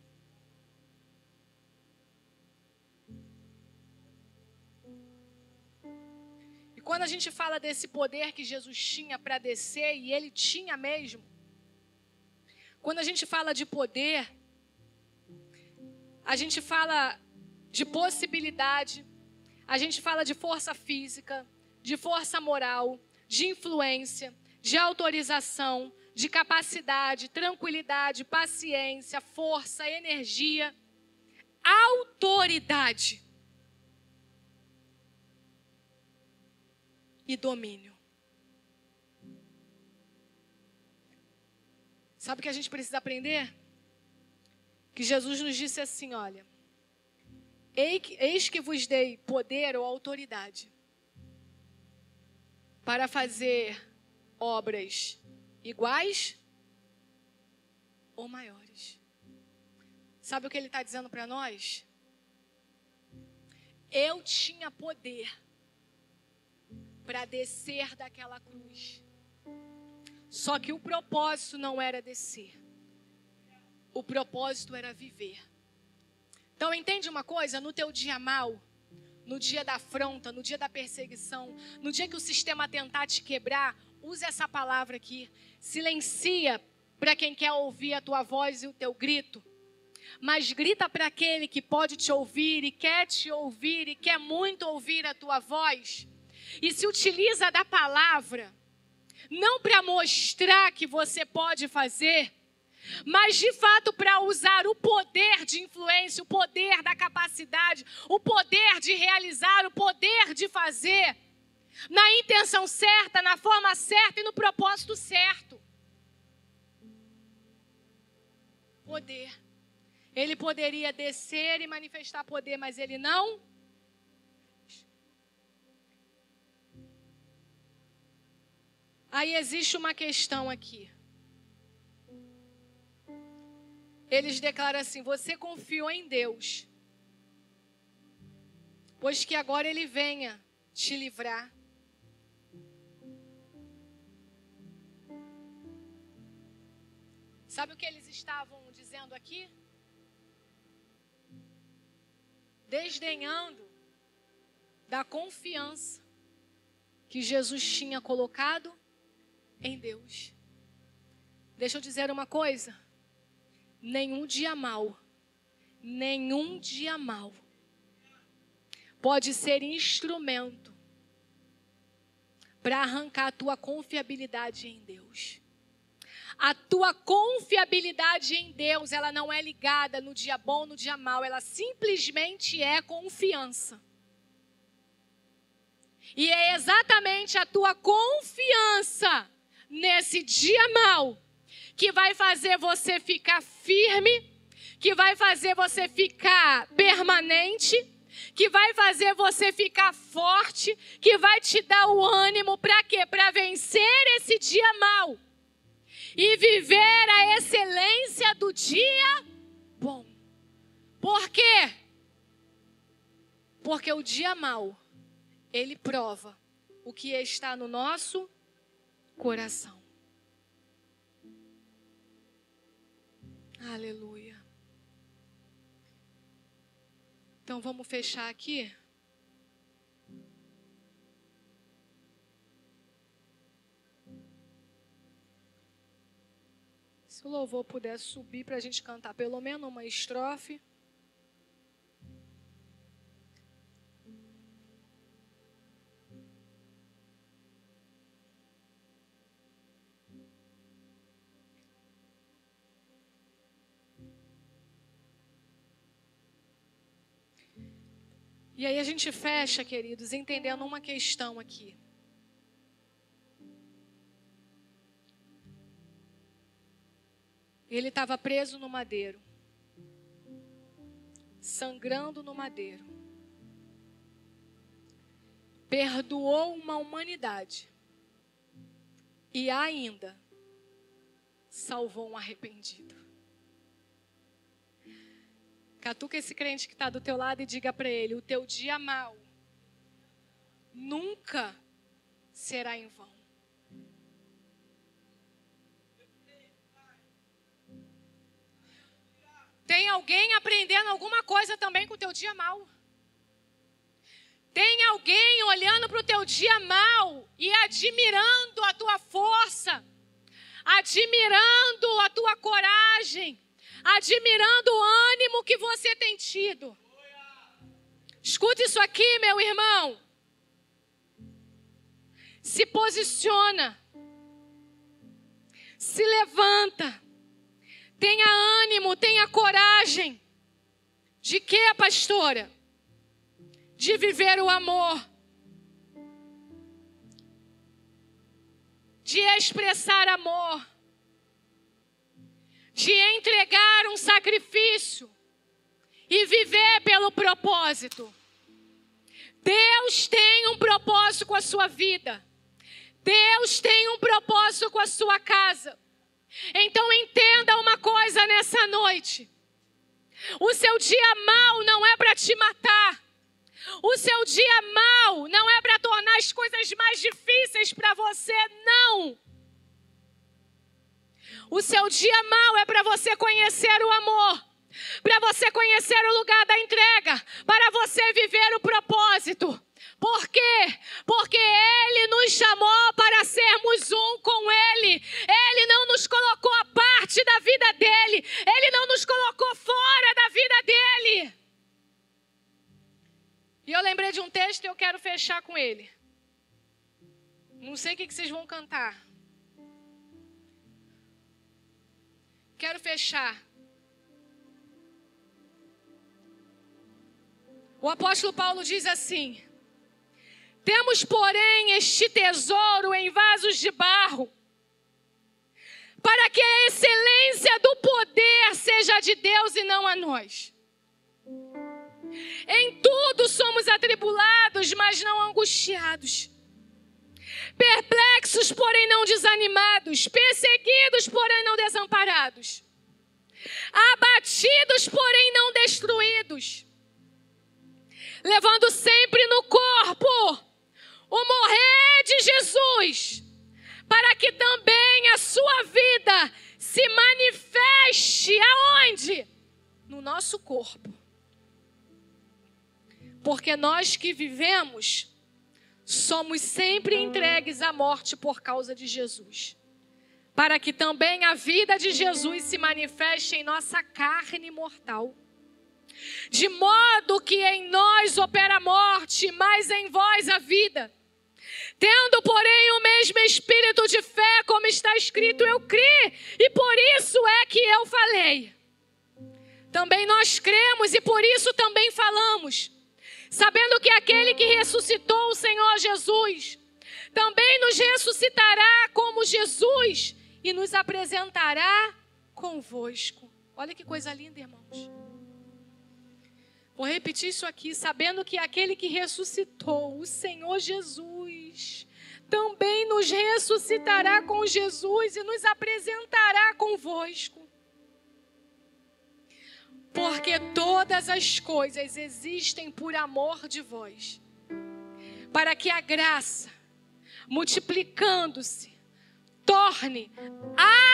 E quando a gente fala desse poder que Jesus tinha para descer, e ele tinha mesmo, quando a gente fala de poder, a gente fala de possibilidade, a gente fala de força física, de força moral, de influência, de autorização, de capacidade, tranquilidade, paciência, força, energia, autoridade e domínio. Sabe o que a gente precisa aprender? Que Jesus nos disse assim, olha, eis que vos dei poder ou autoridade para fazer obras iguais ou maiores. Sabe o que ele está dizendo para nós? Eu tinha poder para descer daquela cruz. Só que o propósito não era descer. O propósito era viver. Então entende uma coisa? No teu dia mau, no dia da afronta, no dia da perseguição, no dia que o sistema tentar te quebrar, use essa palavra aqui. Silencia para quem quer ouvir a tua voz e o teu grito. Mas grita para aquele que pode te ouvir e quer te ouvir e quer muito ouvir a tua voz. E se utiliza da palavra, não para mostrar que você pode fazer, mas de fato para usar o poder de influência, o poder da capacidade, o poder de realizar, o poder de fazer, na intenção certa, na forma certa e no propósito certo. Poder. Ele poderia descer e manifestar poder, mas ele não. Aí existe uma questão aqui. Eles declaram assim, você confiou em Deus, pois que agora Ele venha te livrar. Sabe o que eles estavam dizendo aqui? Desdenhando da confiança que Jesus tinha colocado em Deus. Deixa eu dizer uma coisa. Nenhum dia mau pode ser instrumento para arrancar a tua confiabilidade em Deus. A tua confiabilidade em Deus, ela não é ligada no dia bom, no dia mau, ela simplesmente é confiança. E é exatamente a tua confiança nesse dia mau que vai fazer você ficar firme, que vai fazer você ficar permanente, que vai fazer você ficar forte, que vai te dar o ânimo para quê? Para vencer esse dia mau e viver a excelência do dia bom. Por quê? Porque o dia mau, ele prova o que está no nosso coração. Aleluia. Então vamos fechar aqui. Se o louvor puder subir para a gente cantar pelo menos uma estrofe. E aí a gente fecha, queridos, entendendo uma questão aqui. Ele estava preso no madeiro, sangrando no madeiro. Perdoou uma humanidade e ainda salvou um arrependido. Catuca esse crente que está do teu lado e diga para ele: o teu dia mau nunca será em vão. Tem alguém aprendendo alguma coisa também com o teu dia mau? Tem alguém olhando para o teu dia mau e admirando a tua força, admirando a tua coragem, admirando o ânimo que você tem tido? Escuta isso aqui, meu irmão. Se posiciona. Se levanta. Tenha ânimo, tenha coragem. De quê, pastora? De viver o amor. De expressar amor. De entregar um sacrifício e viver pelo propósito. Deus tem um propósito com a sua vida. Deus tem um propósito com a sua casa. Então entenda uma coisa nessa noite. O seu dia mau não é para te matar. O seu dia mau não é para tornar as coisas mais difíceis para você, não. O seu dia mau é para você conhecer o amor, para você conhecer o lugar da entrega, para você viver o propósito. Por quê? Porque Ele nos chamou para sermos um com Ele. Ele não nos colocou a parte da vida dEle. Ele não nos colocou fora da vida dEle. E eu lembrei de um texto e eu quero fechar com ele. Não sei o que vocês vão cantar. Quero fechar. O apóstolo Paulo diz assim: temos, porém, este tesouro em vasos de barro, para que a excelência do poder seja de Deus e não a nós. Em tudo somos atribulados, mas não angustiados. Perplexos, porém não desanimados. Perseguidos, porém não desamparados. Abatidos, porém não destruídos. Levando sempre no corpo o morrer de Jesus, para que também a sua vida se manifeste aonde? No nosso corpo. Porque nós que vivemos, somos sempre entregues à morte por causa de Jesus. Para que também a vida de Jesus se manifeste em nossa carne mortal. De modo que em nós opera a morte, mas em vós a vida. Tendo, porém, o mesmo espírito de fé, como está escrito, eu criei, e por isso é que eu falei. Também nós cremos e por isso também falamos, sabendo que aquele que ressuscitou o Senhor Jesus, também nos ressuscitará como Jesus e nos apresentará convosco. Olha que coisa linda, irmãos. Vou repetir isso aqui, sabendo que aquele que ressuscitou o Senhor Jesus, também nos ressuscitará com Jesus e nos apresentará convosco. Porque todas as coisas existem por amor de vós, para que a graça, multiplicando-se, torne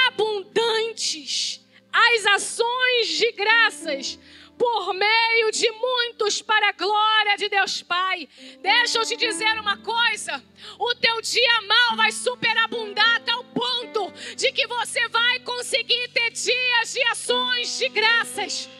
abundantes as ações de graças por meio de muitos para a glória de Deus Pai. Deixa eu te dizer uma coisa, o teu dia mau vai superabundar a tal ponto de que você vai conseguir ter dias de ações de graças.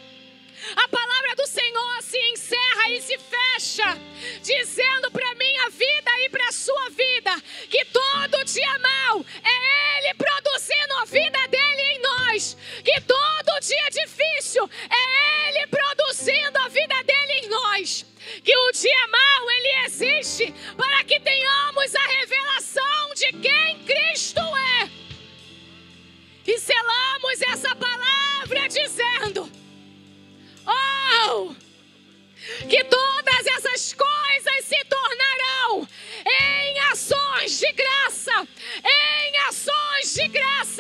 A palavra do Senhor se encerra e se fecha, dizendo para a minha vida e para a sua vida, que todo dia mau é Ele produzindo a vida dEle em nós. Que todo dia difícil é Ele produzindo a vida dEle em nós. Que o dia mau, ele existe para que tenhamos a revelação de quem Cristo é. E selamos essa palavra dizendo: oh, que todas essas coisas se tornarão em ações de graça, em ações de graça.